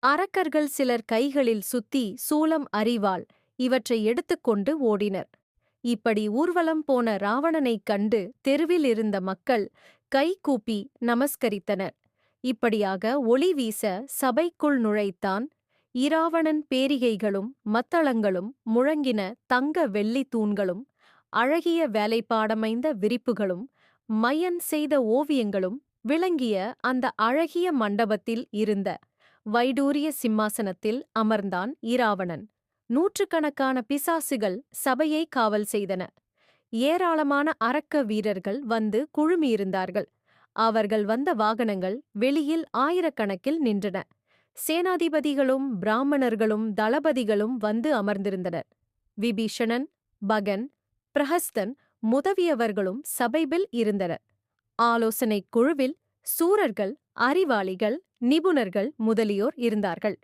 அரக்கர்கள் சிலர் கைகளில் சுத்தி சூலம் அரிவாள் இவற்றை எடுத்துக்கொண்டு ஓடினர். இப்படி ஊர்வலம் போன ராவணனைக் கண்டு தெருவில் இருந்த மக்கள் கை கூப்பி நமஸ்கரித்தனர். இப்படியாக ஒளி வீச சபைக்குள் நுழைத்தான். இராவணன் பேரிகைகளும் மத்தளங்களும் முழங்கின. தங்க வெள்ளி தூண்களும் அழகிய வேலைப்பாடமைந்த விரிப்புகளும் மையன் செய்த ஓவியங்களும் விளங்கிய அந்த அழகிய மண்டபத்தில் இருந்த வைடூரிய சிம்மாசனத்தில் அமர்ந்தான் இராவணன். நூற்றுக்கணக்கான பிசாசுகள் சபையை காவல் செய்தன. ஏராளமான அரக்க வீரர்கள் வந்து குழுமியிருந்தார்கள். அவர்கள் வந்த வாகனங்கள் வெளியில் ஆயிரக்கணக்கில் நின்றன. சேனாதிபதிகளும் பிராமணர்களும் தளபதிகளும் வந்து அமர்ந்திருந்தனர். விபீஷணன், பகன், பிரஹஸ்தன் முதவியவர்களும் சபையில் இருந்தனர். ஆலோசனைக் குழுவில் சூரர்கள், அறிவாளிகள், நிபுணர்கள் முதலியோர் இருந்தார்கள்.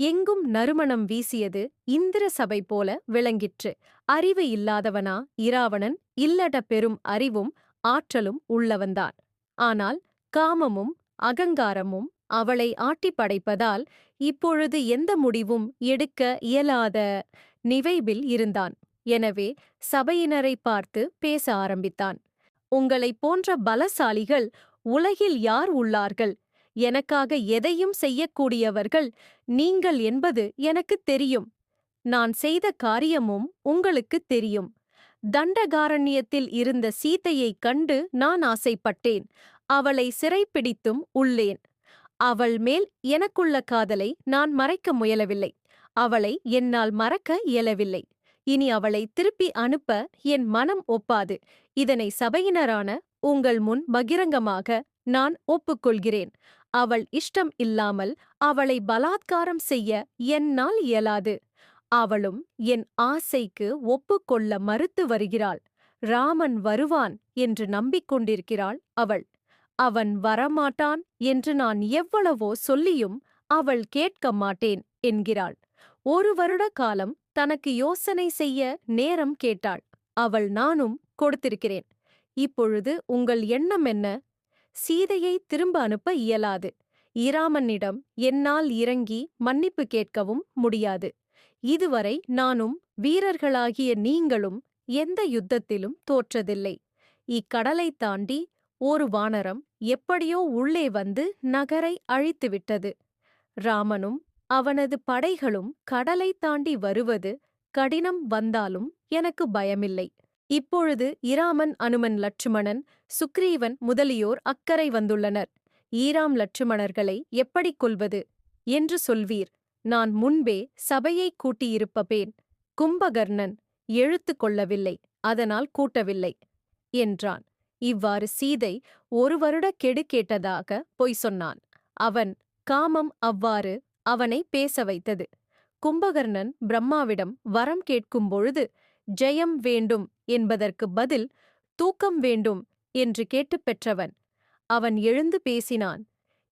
எங்கும் நறுமணம் வீசியது. இந்திர சபை போல விளங்கிற்று. அறிவு இல்லாதவனா இராவணன்? இல்லட பெரும் அறிவும் ஆற்றலும் உள்ளவன்தான். ஆனால் காமமும் அகங்காரமும் அவளை ஆட்டிப் படைப்பதால் இப்பொழுது எந்த முடிவும் எடுக்க இயலாத நிவைபில் இருந்தான். எனவே சபையினரை பார்த்து பேச ஆரம்பித்தான். உங்களைப் போன்ற பலசாலிகள் உலகில் யார் உள்ளார்கள்? எனக்காக எதையும் செய்யக்கூடியவர்கள் நீங்கள் என்பது எனக்குத் தெரியும். நான் செய்த காரியமும் உங்களுக்குத் தெரியும். தண்டகாரண்யத்தில் இருந்த சீதையைக் கண்டு நான் ஆசைப்பட்டேன். அவளை சிறைப்பிடித்தும் உள்ளேன். அவள் மேல் எனக்குள்ள காதலை நான் மறைக்க முயலவில்லை. அவளை என்னால் மறக்க இயலவில்லை. இனி அவளை திருப்பி அனுப்ப என் மனம் ஒப்பாது. இதனை சபையினரான உங்கள் முன் பகிரங்கமாக நான் ஒப்புக்கொள்கிறேன். அவள் இஷ்டம் இல்லாமல் அவளை பலாத்காரம் செய்ய என்னால் இயலாது. அவளும் என் ஆசைக்கு ஒப்புக்கொள்ள மறுத்து வருகிறாள். ராமன் வருவான் என்று நம்பிக்கொண்டிருக்கிறாள் அவள். அவன் வரமாட்டான் என்று நான் எவ்வளவோ சொல்லியும் அவள் கேட்க மாட்டேன் என்கிறாள். 1 வருட காலம் தனக்கு யோசனை செய்ய நேரம் கேட்டாள். அவள் நானும் கொடுத்திருக்கிறேன். இப்பொழுது உங்கள் எண்ணம் என்ன? சீதையை திரும்ப அனுப்ப இயலாது. இராமனிடம் என்னால் இறங்கி மன்னிப்பு கேட்கவும் முடியாது. இதுவரை நானும் வீரர்களாகிய நீங்களும் எந்த யுத்தத்திலும் தோற்றதில்லை. இக்கடலை தாண்டி ஒரு வானரம் எப்படியோ உள்ளே வந்து நகரை அழித்துவிட்டது. ராமனும் அவனது படைகளும் கடலை தாண்டி வருவது கடினம் வந்தாலும் எனக்கு பயமில்லை. இப்பொழுது இராமன், அனுமன், லட்சுமணன், சுக்ரீவன் முதலியோர் அக்கறை வந்துள்ளனர். ஈராம் லட்சுமணர்களை எப்படி கொல்வது என்று சொல்வீர். நான் முன்பே சபையை கூட்டியிருப்பேன். கும்பகர்ணன் எழுத்து கொள்ளவில்லை, அதனால் கூட்டவில்லை என்றான். இவ்வாறு சீதை 1 வருட கெடு கேட்டதாக பொய் சொன்னான். அவன் காமம் அவ்வாறு அவனை பேச வைத்தது. கும்பகர்ணன் பிரம்மாவிடம் வரம் கேட்கும் பொழுது ஜெயம் வேண்டும் என்பதற்கு பதில் தூக்கம் வேண்டும் என்று கேட்டுப் பெற்றவன். அவன் எழுந்து பேசினான்.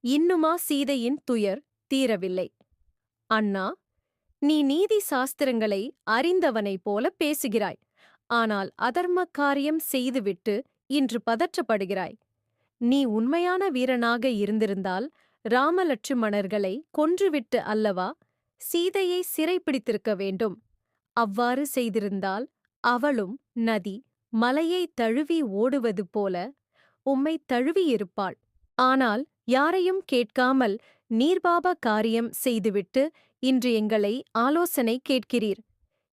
இன்னுமா சீதையின் துயர் தீரவில்லை? அண்ணா, நீ நீதி சாஸ்திரங்களை அறிந்தவனைப் போல பேசுகிறாய். ஆனால் அதர்ம காரியம் செய்துவிட்டு இன்று பதற்றப்படுகிறாய். நீ உண்மையான வீரனாக இருந்திருந்தால் ராமலட்சுமணர்களை கொன்றுவிட்டு அல்லவா சீதையை சிறைப்பிடித்திருக்க வேண்டும். அவ்வாறு செய்திருந்தால் அவளும் நதி மலையை தழுவி ஓடுவது போல உம்மை தழுவியிருப்பாள். ஆனால் யாரையும் கேட்காமல் நீர்பாப காரியம் செய்துவிட்டு இன்று எங்களை ஆலோசனை கேட்கிறீர்.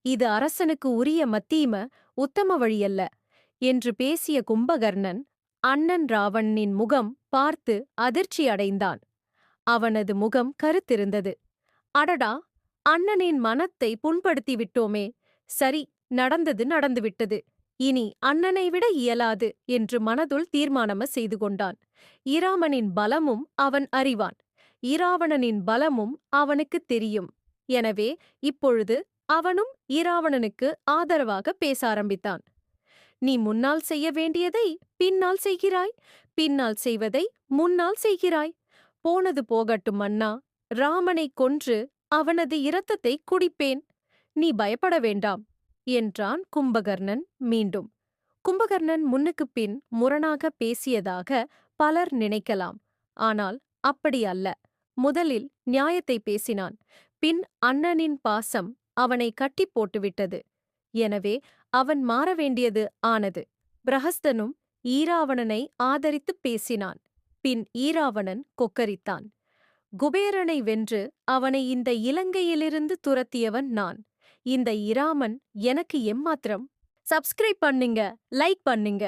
இது அரசனுக்கு உரிய மத்தீம உத்தம வழியல்ல என்று பேசிய கும்பகர்ணன் அண்ணன் ராவணனின் முகம் பார்த்து அதிர்ச்சி அடைந்தான். அவனது முகம் கருத்திருந்தது. அடடா, அண்ணனின் மனத்தை புண்படுத்திவிட்டோமே. சரி, நடந்தது நடந்துவிட்டது. இனி அண்ணனை விட இயலாது என்று மனதுள் தீர்மானம செய்து கொண்டான். இராமனின் பலமும் அவன் அறிவான். இராவணனின் பலமும் அவனுக்குத் தெரியும். எனவே இப்பொழுது அவனும் இராவணனுக்கு ஆதரவாக பேச ஆரம்பித்தான். நீ முன்னால் செய்ய வேண்டியதை பின்னால் செய்கிறாய், பின்னால் செய்வதை முன்னால் செய்கிறாய். போனது போகட்டும் அண்ணா. ராமனைக் கொன்று அவனது இரத்தத்தை குடிப்பேன். நீ பயப்பட வேண்டாம் என்றான் கும்பகர்ணன் மீண்டும். கும்பகர்ணன் முன்னுக்குப் பின் முரணாக பேசியதாக பலர் நினைக்கலாம். ஆனால் அப்படி அல்ல. முதலில் நியாயத்தை பேசினான். பின் அண்ணனின் பாசம் அவனை கட்டி போட்டுவிட்டது. எனவே அவன் மாற வேண்டியது ஆனது. பிரஹஸ்தனும் ஈராவணனை ஆதரித்துப் பேசினான். பின் ஈராவணன் கொக்கரித்தான். குபேரனை வென்று அவனை இந்த இலங்கையிலிருந்து துரத்தியவன் நான். இந்த இராமன் எனக்கு எம்மாத்திரம்? சப்ஸ்கிரைப் பண்ணுங்க, லைக் பண்ணுங்க.